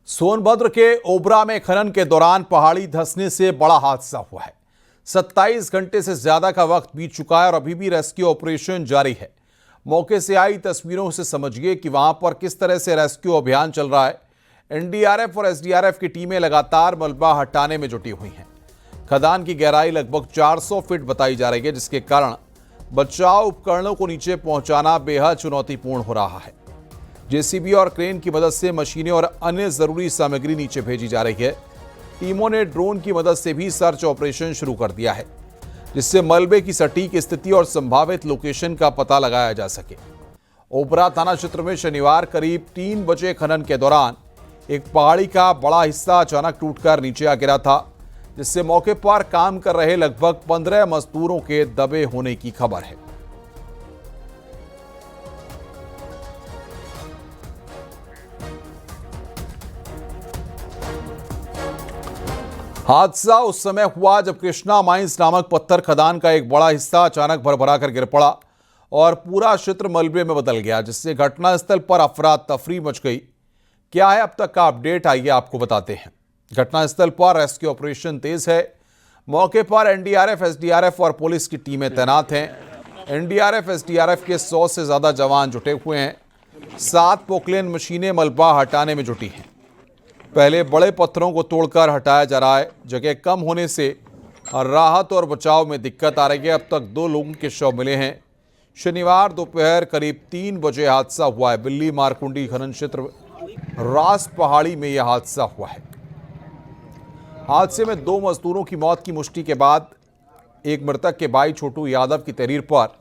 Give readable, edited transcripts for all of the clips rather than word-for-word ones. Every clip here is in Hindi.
सोनभद्र के ओबरा में खनन के दौरान पहाड़ी धंसने से बड़ा हादसा हुआ है। 27 घंटे से ज्यादा का वक्त बीत चुका है और अभी भी रेस्क्यू ऑपरेशन जारी है। मौके से आई तस्वीरों से समझिए कि वहां पर किस तरह से रेस्क्यू अभियान चल रहा है। एनडीआरएफ और एसडीआरएफ की टीमें लगातार मलबा हटाने में जुटी हुई हैं। खदान की गहराई लगभग 400 फीट बताई जा रही है, जिसके कारण बचाव उपकरणों को नीचे पहुंचाना बेहद चुनौतीपूर्ण हो रहा है। जेसीबी और क्रेन की मदद से मशीनें और अन्य जरूरी सामग्री नीचे भेजी जा रही है। टीमों ने ड्रोन की मदद से भी सर्च ऑपरेशन शुरू कर दिया है, जिससे मलबे की सटीक स्थिति और संभावित लोकेशन का पता लगाया जा सके। ओबरा थाना क्षेत्र में शनिवार करीब 3 बजे खनन के दौरान एक पहाड़ी का बड़ा हिस्सा अचानक टूटकर नीचे आ गिरा था, जिससे मौके पर काम कर रहे लगभग 15 मजदूरों के दबे होने की खबर है। हादसा उस समय हुआ जब कृष्णा माइंस नामक पत्थर खदान का एक बड़ा हिस्सा अचानक भरभरा कर गिर पड़ा और पूरा क्षेत्र मलबे में बदल गया, जिससे घटनास्थल पर अफरा तफरी मच गई। क्या है अब तक का अपडेट, आइए आपको बताते हैं। घटनास्थल पर रेस्क्यू ऑपरेशन तेज है। मौके पर एनडीआरएफ, एसडीआरएफ और पुलिस की टीमें तैनात हैं। एनडीआरएफ, एसडीआरएफ के 100 से ज्यादा जवान जुटे हुए हैं। 7 पोकलेन मशीनें मलबा हटाने में जुटी हैं। पहले बड़े पत्थरों को तोड़कर हटाया जा रहा है। जगह कम होने से राहत और बचाव में दिक्कत आ रही है। अब तक 2 लोगों के शव मिले हैं। शनिवार दोपहर करीब 3 बजे हादसा हुआ है। बिल्ली मारकुंडी खनन क्षेत्र रास पहाड़ी में यह हादसा हुआ है। हादसे में 2 मजदूरों की मौत की पुष्टि के बाद एक मृतक के भाई छोटू यादव की तहरीर पर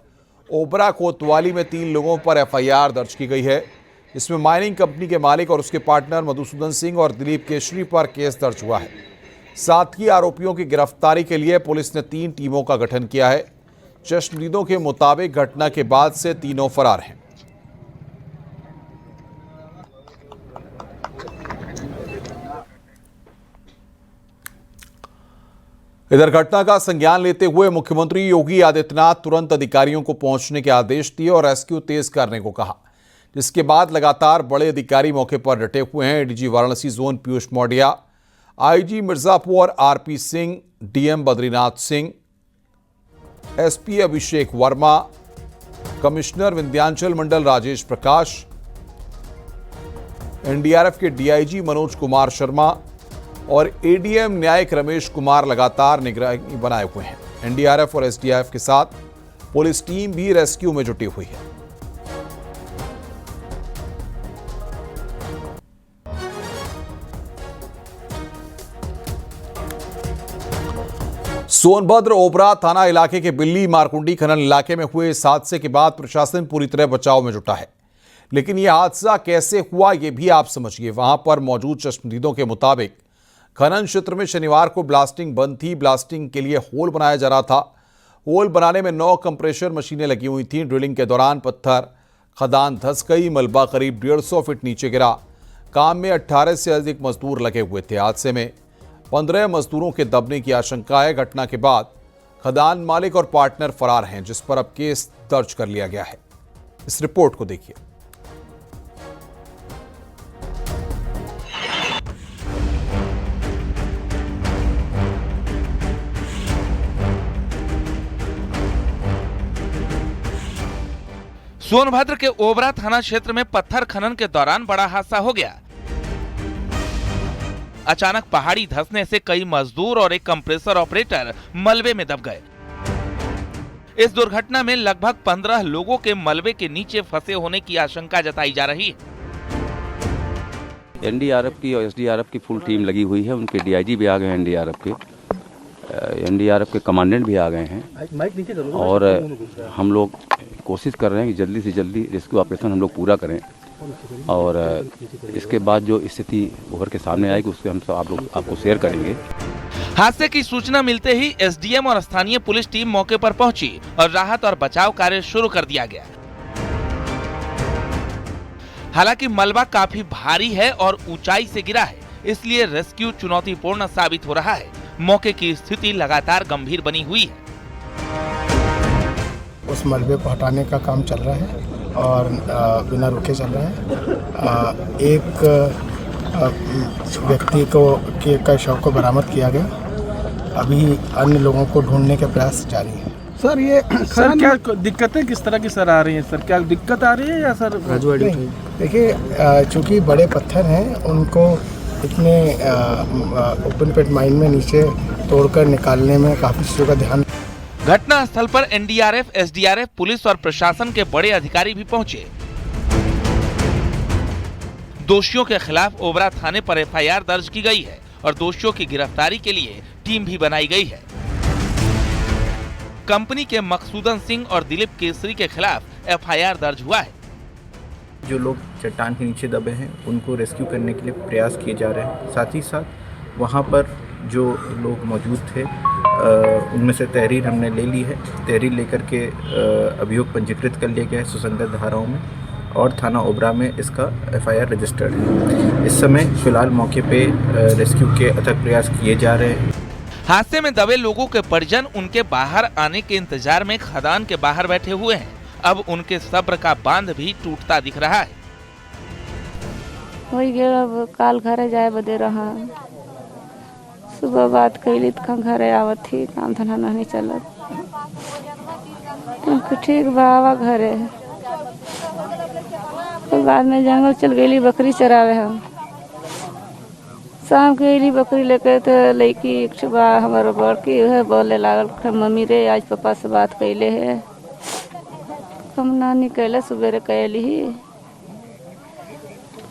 ओबरा कोतवाली में 3 लोगों पर एफआईआर दर्ज की गई है। इसमें माइनिंग कंपनी के मालिक और उसके पार्टनर मधुसूदन सिंह और दिलीप केशरी पर केस दर्ज हुआ है। साथ ही आरोपियों की गिरफ्तारी के लिए पुलिस ने 3 टीमों का गठन किया है। चश्मदीदों के मुताबिक घटना के बाद से तीनों फरार हैं। इधर घटना का संज्ञान लेते हुए मुख्यमंत्री योगी आदित्यनाथ तुरंत अधिकारियों को पहुंचने के आदेश दिए और रेस्क्यू तेज करने को कहा, जिसके बाद लगातार बड़े अधिकारी मौके पर डटे हुए हैं। ADG Varanasi zone Piyush Maurya, IG Mirzapur RP Singh, DM Badrinath Singh, SP Abhishek Verma, commissioner Vindhyachal मंडल राजेश प्रकाश, एनडीआरएफ के डीआईजी मनोज कुमार शर्मा और एडीएम न्यायिक रमेश कुमार लगातार निगरानी बनाए हुए हैं। एनडीआरएफ और एसडीआरएफ के साथ पुलिस टीम भी रेस्क्यू में जुटी हुई है। सोनभद्र ओबरा थाना इलाके के बिल्ली मारकुंडी खनन इलाके में हुए इस हादसे के बाद प्रशासन पूरी तरह बचाव में जुटा है। लेकिन यह हादसा कैसे हुआ, यह भी आप समझिए। वहां पर मौजूद चश्मदीदों के मुताबिक खनन क्षेत्र में शनिवार को ब्लास्टिंग बंद थी। ब्लास्टिंग के लिए होल बनाया जा रहा था। होल बनाने में 9 कंप्रेशर मशीनें लगी हुई थीं। ड्रिलिंग के दौरान पत्थर खदान धंस गई। मलबा करीब 150 फीट नीचे गिरा। काम में 18 से अधिक मजदूर लगे हुए थे। हादसे में 15 मजदूरों के दबने की आशंका है। घटना के बाद खदान मालिक और पार्टनर फरार हैं, जिस पर अब केस दर्ज कर लिया गया है। इस रिपोर्ट को देखिए। सोनभद्र के ओबरा थाना क्षेत्र में पत्थर खनन के दौरान बड़ा हादसा हो गया। अचानक पहाड़ी धंसने से कई मजदूर और एक कंप्रेसर ऑपरेटर मलबे में दब गए। इस दुर्घटना में लगभग 15 लोगों के मलबे के नीचे फंसे होने की आशंका जताई जा रही है। एनडीआरएफ की और एसडीआरएफ की फुल टीम लगी हुई है। उनके डीआईजी भी आ गए हैं, एनडीआरएफ के कमांडेंट भी आ गए हैं और हम लोग कोशिश कर रहे हैं कि जल्दी से जल्दी रेस्क्यू ऑपरेशन हम लोग पूरा करें और इसके बाद जो स्थिति उभर के सामने आएगी उससे हम सब आपको शेयर करेंगे। हादसे की सूचना मिलते ही एसडीएम और स्थानीय पुलिस टीम मौके पर पहुंची और राहत और बचाव कार्य शुरू कर दिया गया। हालांकि मलबा काफी भारी है और ऊंचाई से गिरा है, इसलिए रेस्क्यू चुनौतीपूर्ण साबित हो रहा है। मौके की स्थिति लगातार गंभीर बनी हुई है। उस मलबे को हटाने का काम चल रहा है और बिना रुके चल रहा है। एक व्यक्ति का शव को बरामद किया गया। अभी अन्य लोगों को ढूंढने के प्रयास जारी है। सर ये सर क्या दिक्कतें किस तरह की सर आ रही हैं सर? क्या दिक्कत आ रही है या सर? देखिए, चूँकि बड़े पत्थर हैं, उनको इतने ओपन पिट माइन में नीचे तोड़कर निकालने में काफ़ी चीज़ों का ध्यान। घटना स्थल पर एनडीआरएफ, एसडीआरएफ, पुलिस और प्रशासन के बड़े अधिकारी भी पहुंचे। दोषियों के खिलाफ ओबरा थाने पर एफआईआर दर्ज की गई है और दोषियों की गिरफ्तारी के लिए टीम भी बनाई गई है। कंपनी के मकसूदन सिंह और दिलीप केसरी के खिलाफ एफआईआर दर्ज हुआ है। जो लोग चट्टान के नीचे दबे हैं उनको रेस्क्यू करने के लिए प्रयास किए जा रहे हैं। साथ ही साथ वहां पर जो लोग मौजूद थे उनमें से तहरीर हमने ले ली है। तहरीर लेकर के अभियोग पंजीकृत कर लिया गया है सुसंगत धाराओं में और थाना ओबरा में इसका एफआईआर रजिस्टर्ड है। इस समय फिलहाल मौके पे रेस्क्यू के अथक प्रयास किए जा रहे हैं। हादसे में दबे लोगों के परिजन उनके बाहर आने के इंतजार में खदान के बाहर बैठे हुए हैं। अब उनके सब्र का बांध भी टूटता दिख रहा है। हो गया, अब काल घरे जाए बदे रहा। सुबह बात कैली तो घरे आवत थी, काम धंधा नहीं चलत। ठीक बाबा घरे तो बाद में जंगल चल गई बकरी चरावे। हम शाम के अली बकरी लेके तो लड़की एक हमारे बड़की है बोले लागल, मम्मी रे आज पापा से बात कैले है। हम नानी कैले सुबेरे कैली ही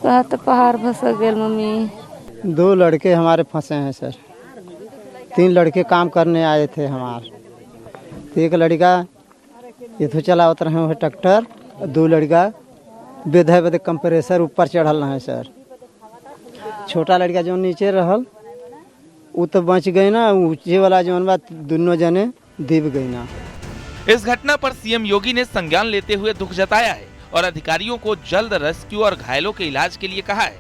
कहा तो पहाड़ फंस गए मम्मी। 2 लड़के हमारे फंसे हैं सर। 3 लड़के काम करने आए थे हमारे। तो एक लड़का ये तो चलावत रहे हैं ट्रैक्टर, 2 लड़का बेधे बेधे कंप्रेसर ऊपर चढ़ल रहे सर। छोटा लड़का जो नीचे रहल वो तो बच गई ना, ऊंचे वाला जो बात दोनों जने दीप गई ना। इस घटना पर सीएम योगी ने संज्ञान लेते हुए दुख जताया है और अधिकारियों को जल्द रेस्क्यू और घायलों के इलाज के लिए कहा है।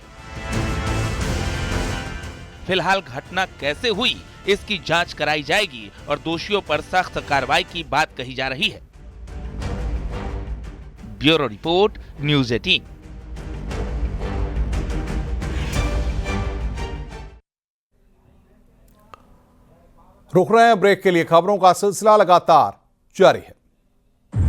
फिलहाल घटना कैसे हुई इसकी जांच कराई जाएगी और दोषियों पर सख्त कार्रवाई की बात कही जा रही है। Bureau report, news 18। रुक रहे हैं ब्रेक के लिए। खबरों का सिलसिला लगातार जारी है।